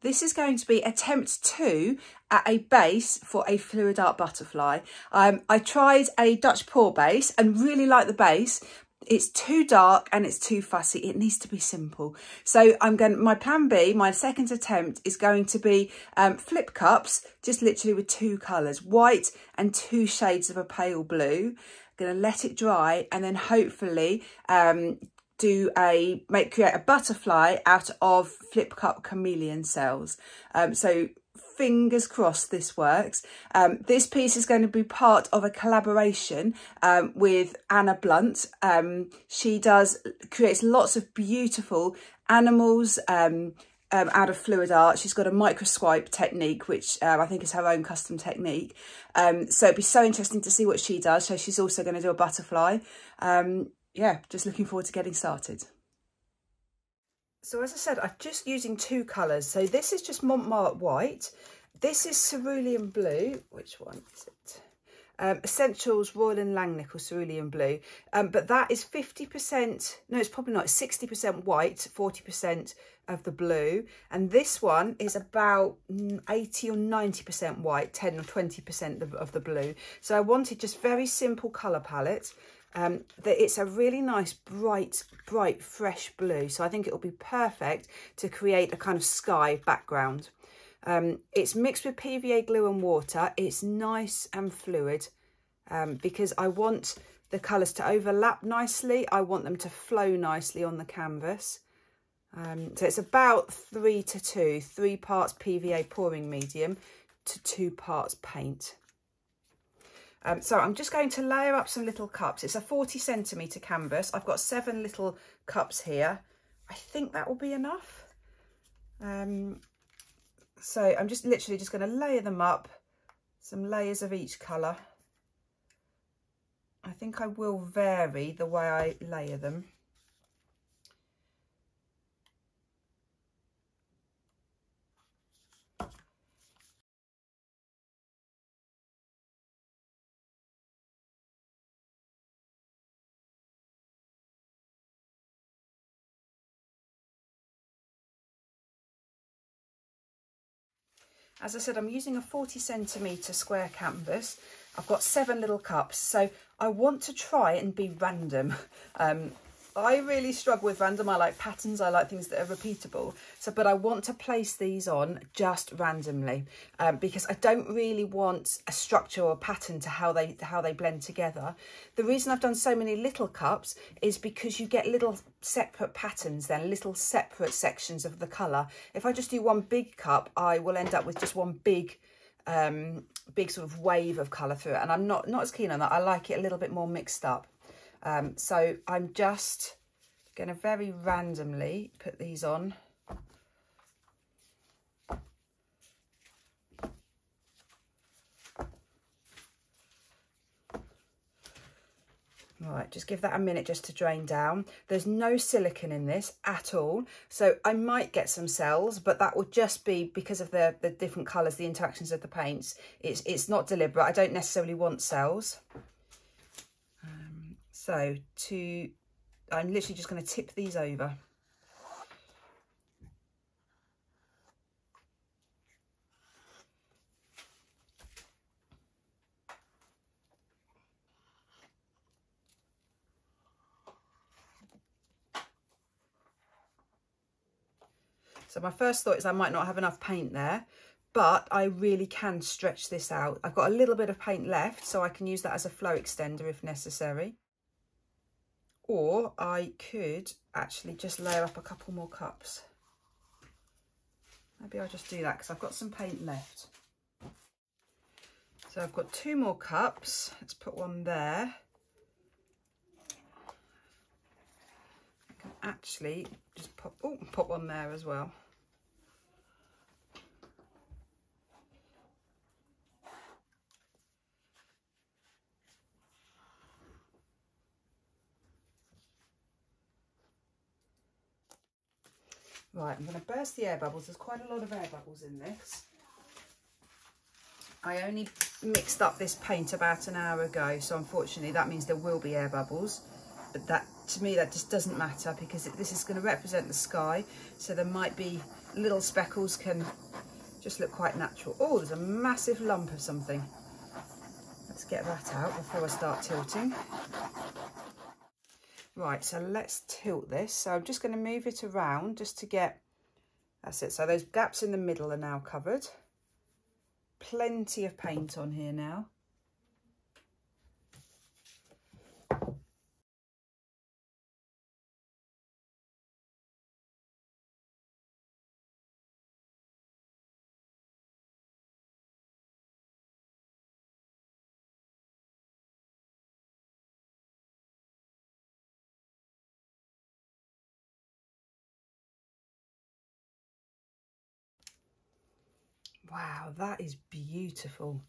This is going to be attempt 2 at a base for a fluid art butterfly. I tried a Dutch pour base and really liked the base. It's too dark and it's too fussy. It needs to be simple. So my plan B, my second attempt, is going to be flip cups, just literally with 2 colours, white and 2 shades of a pale blue. I'm going to let it dry and then hopefully create a butterfly out of flip cup chameleon cells. So fingers crossed this works. This piece is going to be part of a collaboration with Anna Blount. She creates lots of beautiful animals out of fluid art. She's got a microswipe technique, which I think is her own custom technique. So it'd be so interesting to see what she does. So she's also going to do a butterfly. Yeah, just looking forward to getting started. So as I said, I'm just using 2 colours. So this is just Montmartre white. This is cerulean blue. Which one is it? Essentials Royal and Langnickel cerulean blue. But that is 50%, no, it's probably not, it's 60% white, 40% of the blue. And this one is about 80 or 90% white, 10 or 20% of the blue. So I wanted just very simple colour palette. That it's a really nice bright fresh blue, so I think it will be perfect to create a kind of sky background. It's mixed with PVA glue and water. It's nice and fluid because I want the colours to overlap nicely. I want them to flow nicely on the canvas. So it's about 3 to 2, 3 parts PVA pouring medium to 2 parts paint. So I'm just going to layer up some little cups. It's a 40cm canvas. I've got 7 little cups here. I think that will be enough. So I'm just literally just going to layer them up, some layers of each colour. I think I will vary the way I layer them. As I said, I'm using a 40cm square canvas. I've got 7 little cups, so I want to try and be random. I really struggle with random. I like patterns. I like things that are repeatable. But I want to place these on just randomly because I don't really want a structure or a pattern to how they blend together. The reason I've done so many little cups is because you get little separate patterns then, little separate sections of the colour. If I just do one big cup, I will end up with just one big sort of wave of colour through it, and I'm not as keen on that. I like it a little bit more mixed up. So I'm just going to very randomly put these on. Right, just give that a minute just to drain down. There's no silicone in this at all, so I might get some cells, but that will just be because of the different colours, the interactions of the paints. It's not deliberate. I don't necessarily want cells. So I'm literally just going to tip these over. So my first thought is I might not have enough paint there, but I really can stretch this out. I've got a little bit of paint left, so I can use that as a flow extender if necessary. Or I could actually just layer up a couple more cups. Maybe I'll just do that because I've got some paint left. So I've got 2 more cups. Let's put one there. I can actually just pop one there as well. Right, I'm going to burst the air bubbles. There's quite a lot of air bubbles in this. I only mixed up this paint about an hour ago, so unfortunately that means there will be air bubbles. But that to me that just doesn't matter, because this is going to represent the sky, so there might be little speckles, can just look quite natural. Oh, there's a massive lump of something. Let's get that out before I start tilting. Right, so let's tilt this. So I'm just going to move it around just to get, that's it. So those gaps in the middle are now covered. Plenty of paint on here now. Wow, that is beautiful.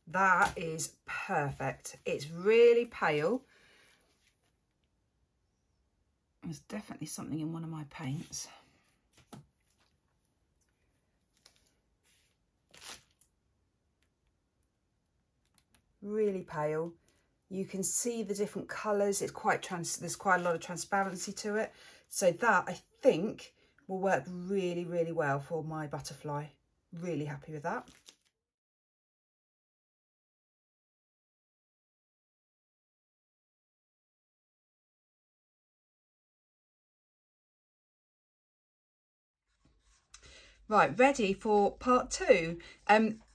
That is perfect. It's really pale. There's definitely something in one of my paints. Really pale. You can see the different colours. It's quite there's quite a lot of transparency to it. So that, I think, will work really, really well for my butterfly. Really happy with that. Right, ready for part 2.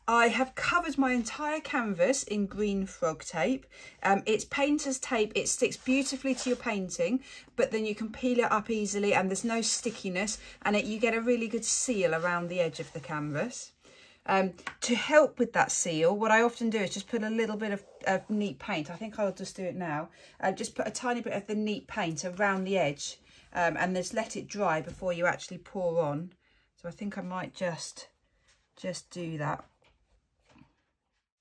I have covered my entire canvas in green frog tape. It's painter's tape. It sticks beautifully to your painting, but then you can peel it up easily and there's no stickiness, and you get a really good seal around the edge of the canvas. To help with that seal, what I often do is just put a little bit of neat paint. I think I'll just do it now. Just put a tiny bit of the neat paint around the edge, and just let it dry before you actually pour on. So I think I might just do that.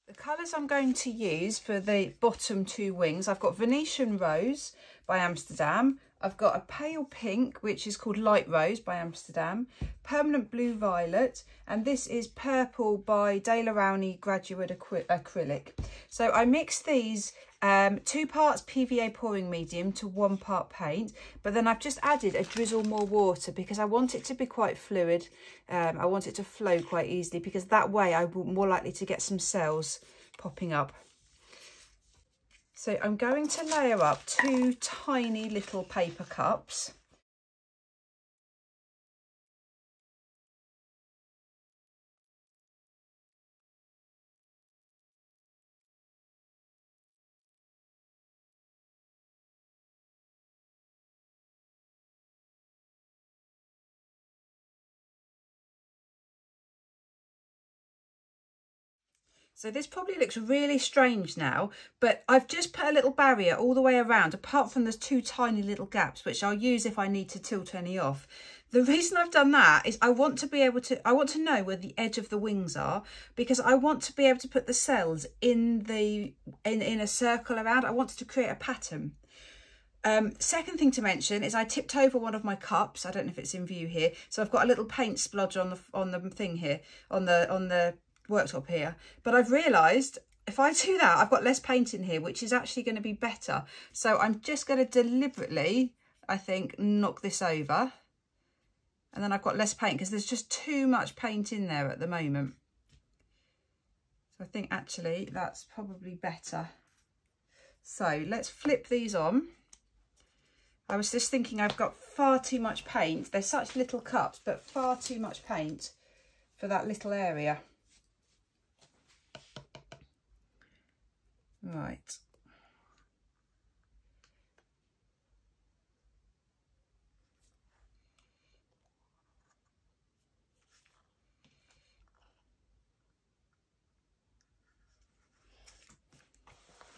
The colours I'm going to use for the bottom 2 wings, I've got Venetian Rose by Amsterdam. I've got a pale pink, which is called Light Rose by Amsterdam. Permanent Blue Violet. And this is Purple by De La Rowney Graduate Acrylic. So I mixed these 2 parts PVA pouring medium to 1 part paint, but then I've just added a drizzle more water because I want it to be quite fluid. I want it to flow quite easily, because that way I'm more likely to get some cells popping up. So I'm going to layer up 2 tiny little paper cups. So this probably looks really strange now, but I've just put a little barrier all the way around, apart from those 2 tiny little gaps, which I'll use if I need to tilt any off. The reason I've done that is I want to know where the edge of the wings are, because I want to be able to put the cells in a circle around. I wanted to create a pattern. Second thing to mention is I tipped over one of my cups. I don't know if it's in view here. So I've got a little paint splodge on the thing here, on the worktop here, but I've realised if I do that, I've got less paint in here, which is actually going to be better. So I'm just going to deliberately, I think, knock this over, and then I've got less paint because there's just too much paint in there at the moment. So I think actually that's probably better. So let's flip these on. I was just thinking I've got far too much paint. They're such little cups, but far too much paint for that little area. Right.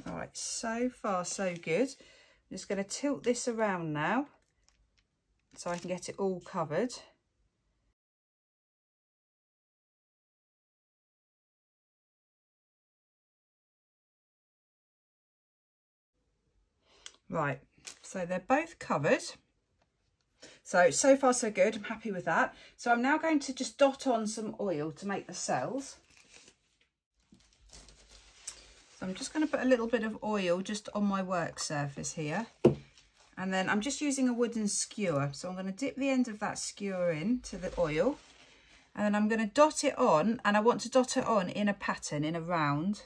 All right, so far so good. I'm just going to tilt this around now so I can get it all covered. Right, so they're both covered. So far so good, I'm happy with that. So I'm now going to just dot on some oil to make the cells. So I'm just going to put a little bit of oil just on my work surface here. And then I'm just using a wooden skewer. So I'm going to dip the end of that skewer into the oil. And then I'm going to dot it on, and I want to dot it on in a pattern, in a round.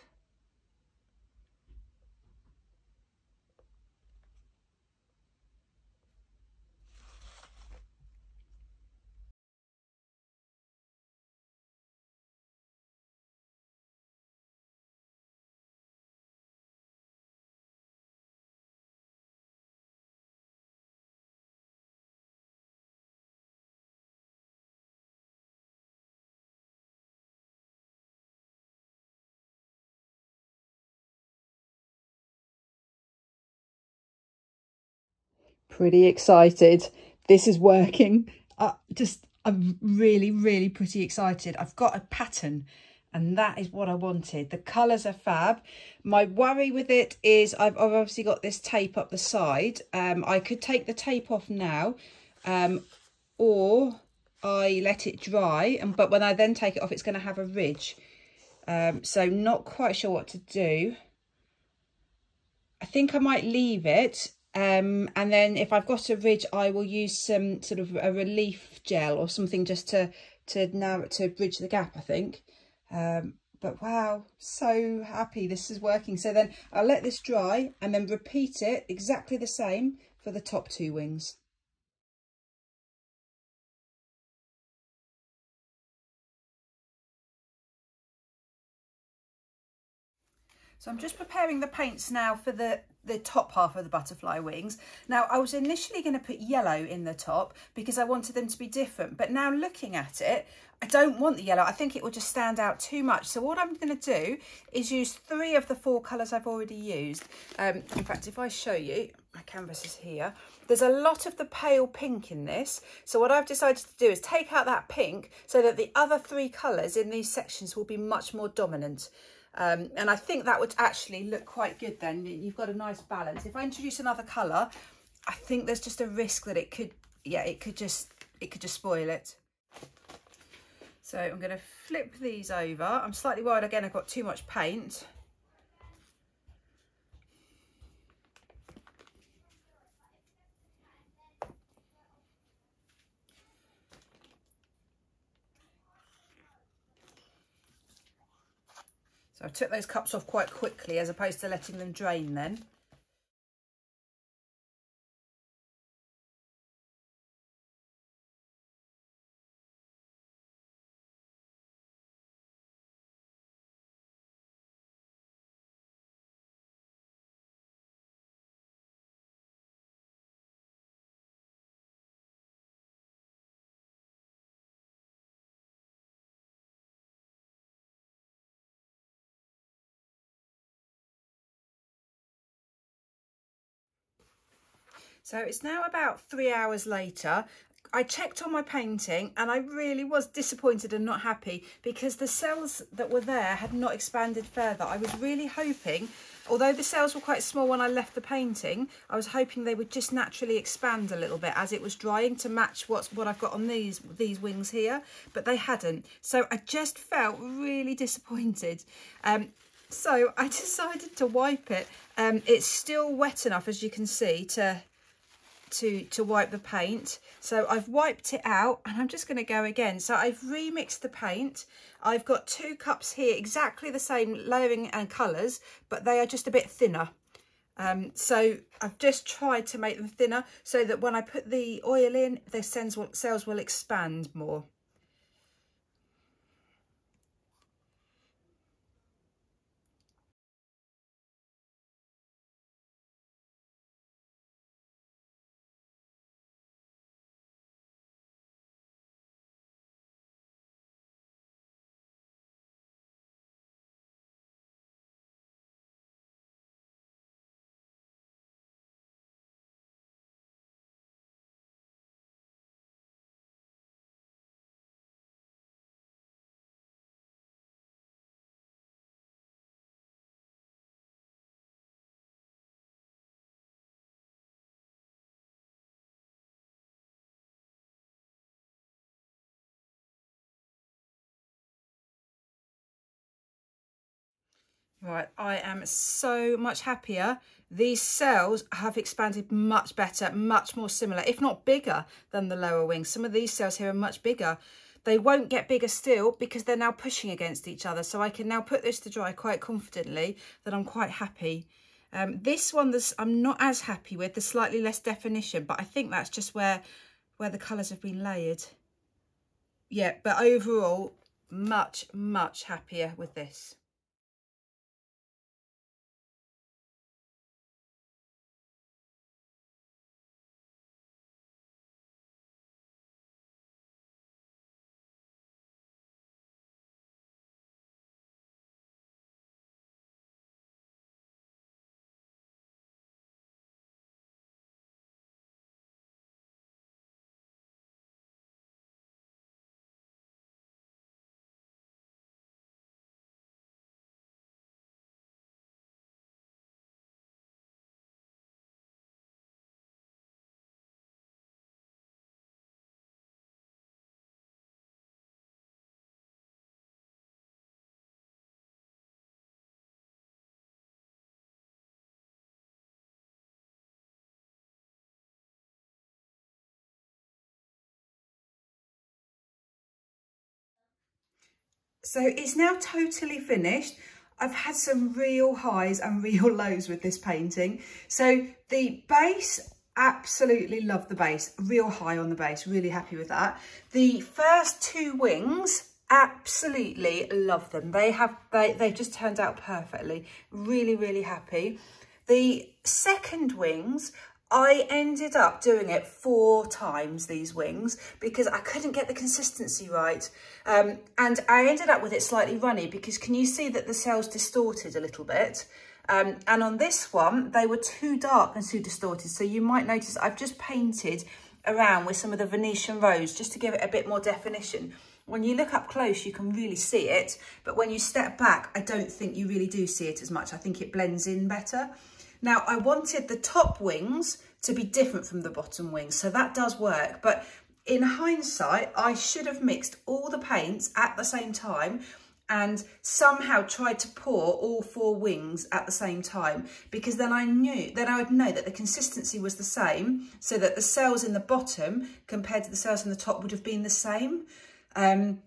Pretty excited. This is working. I'm really pretty excited. I've got a pattern, and that is what I wanted. The colours are fab. My worry with it is I've obviously got this tape up the side. I could take the tape off now, or I let it dry, but when I then take it off, it's going to have a ridge. So not quite sure what to do. I think I might leave it. And then if I've got a ridge, I will use some sort of a relief gel or something just to bridge the gap, I think. But wow, so happy this is working. So then I'll let this dry and then repeat it exactly the same for the top two wings. So I'm just preparing the paints now for the top half of the butterfly wings. Now, I was initially going to put yellow in the top because I wanted them to be different. But now looking at it, I don't want the yellow. I think it will just stand out too much. So what I'm going to do is use 3 of the 4 colours I've already used. In fact, if I show you, my canvas is here. There's a lot of the pale pink in this. So what I've decided to do is take out that pink so that the other 3 colours in these sections will be much more dominant. And I think that would actually look quite good then. You've got a nice balance. If I introduce another colour, I think there's just a risk that it could just spoil it. So I'm going to flip these over. I'm slightly worried again I've got too much paint. So I took those cups off quite quickly as opposed to letting them drain then. So it's now about 3 hours later. I checked on my painting and I really was disappointed and not happy because the cells that were there had not expanded further. I was really hoping, although the cells were quite small when I left the painting, I was hoping they would just naturally expand a little bit as it was drying to match what I've got on these wings here, but they hadn't. So I just felt really disappointed. So I decided to wipe it. It's still wet enough, as you can see, to wipe the paint. So I've wiped it out and I'm just going to go again. So I've remixed the paint. I've got 2 cups here, exactly the same layering and colours, but they are just a bit thinner. So I've just tried to make them thinner so that when I put the oil in, the cells will expand more. Right, I am so much happier. These cells have expanded much better, much more similar, if not bigger than the lower wings. Some of these cells here are much bigger. They won't get bigger still because they're now pushing against each other. So I can now put this to dry quite confidently that I'm quite happy. This one I'm not as happy with, the slightly less definition, but I think that's just where the colours have been layered. Yeah, but overall, much, much happier with this. So it's now totally finished. I've had some real highs and real lows with this painting. So the base, absolutely love the base, real high on the base, really happy with that. The first two wings, absolutely love them. They've just turned out perfectly, really, really happy. The second wings, I ended up doing it 4 times, these wings, because I couldn't get the consistency right. And I ended up with it slightly runny because can you see that the cells distorted a little bit? And on this one, they were too dark and too distorted. So you might notice I've just painted around with some of the Venetian rose just to give it a bit more definition. When you look up close, you can really see it. But when you step back, I don't think you really do see it as much. I think it blends in better. Now, I wanted the top wings to be different from the bottom wings, so that does work. But in hindsight, I should have mixed all the paints at the same time and somehow tried to pour all 4 wings at the same time, because then I would know that the consistency was the same, so that the cells in the bottom compared to the cells in the top would have been the same.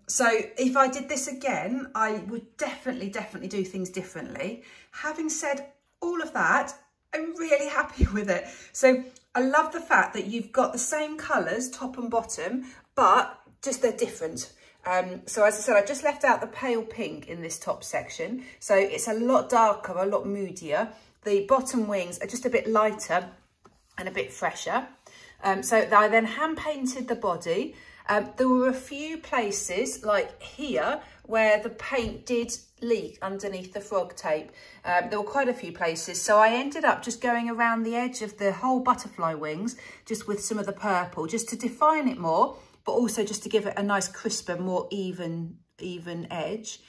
So if I did this again, I would definitely do things differently. Having said all of that, I'm really happy with it. So I love the fact that you've got the same colours, top and bottom, but just they're different. So as I said, I just left out the pale pink in this top section. So it's a lot darker, a lot moodier. The bottom wings are just a bit lighter and a bit fresher. So I then hand painted the body. There were a few places like here where the paint did leak underneath the frog tape. There were quite a few places, so I ended up just going around the edge of the whole butterfly wings just with some of the purple, just to define it more, but also just to give it a nice crisper, more even edge.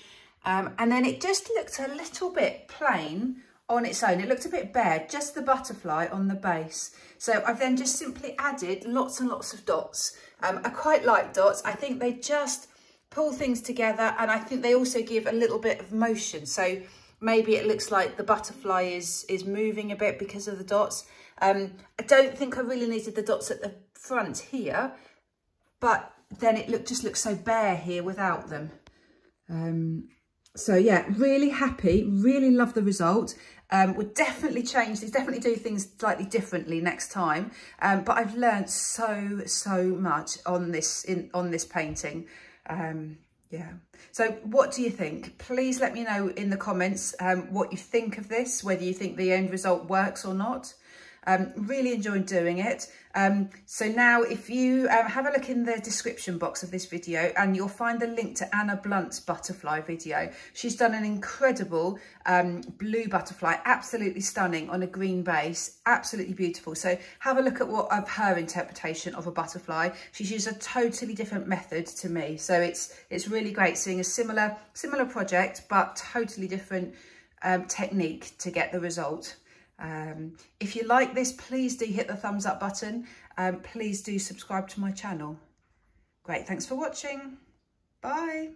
And then it just looked a little bit plain on its own. It looked a bit bare, just the butterfly on the base. So I've then just simply added lots and lots of dots. I quite like dots. I think they just pull things together, and I think they also give a little bit of motion. So maybe it looks like the butterfly is moving a bit because of the dots. I don't think I really needed the dots at the front here, but then it just looks so bare here without them. So yeah, really happy, really love the result. Would definitely change these, definitely do things slightly differently next time. But I've learned so much on this painting. Yeah. So what do you think? Please let me know in the comments what you think of this, whether you think the end result works or not. Really enjoyed doing it. So now if you have a look in the description box of this video, and you'll find the link to Anna Blount's butterfly video. She's done an incredible blue butterfly, absolutely stunning on a green base, absolutely beautiful. So have a look at what of her interpretation of a butterfly. She's used a totally different method to me. So it's really great seeing a similar project, but totally different technique to get the result. If you like this, please do hit the thumbs up button. Please do subscribe to my channel. Great, thanks for watching. Bye.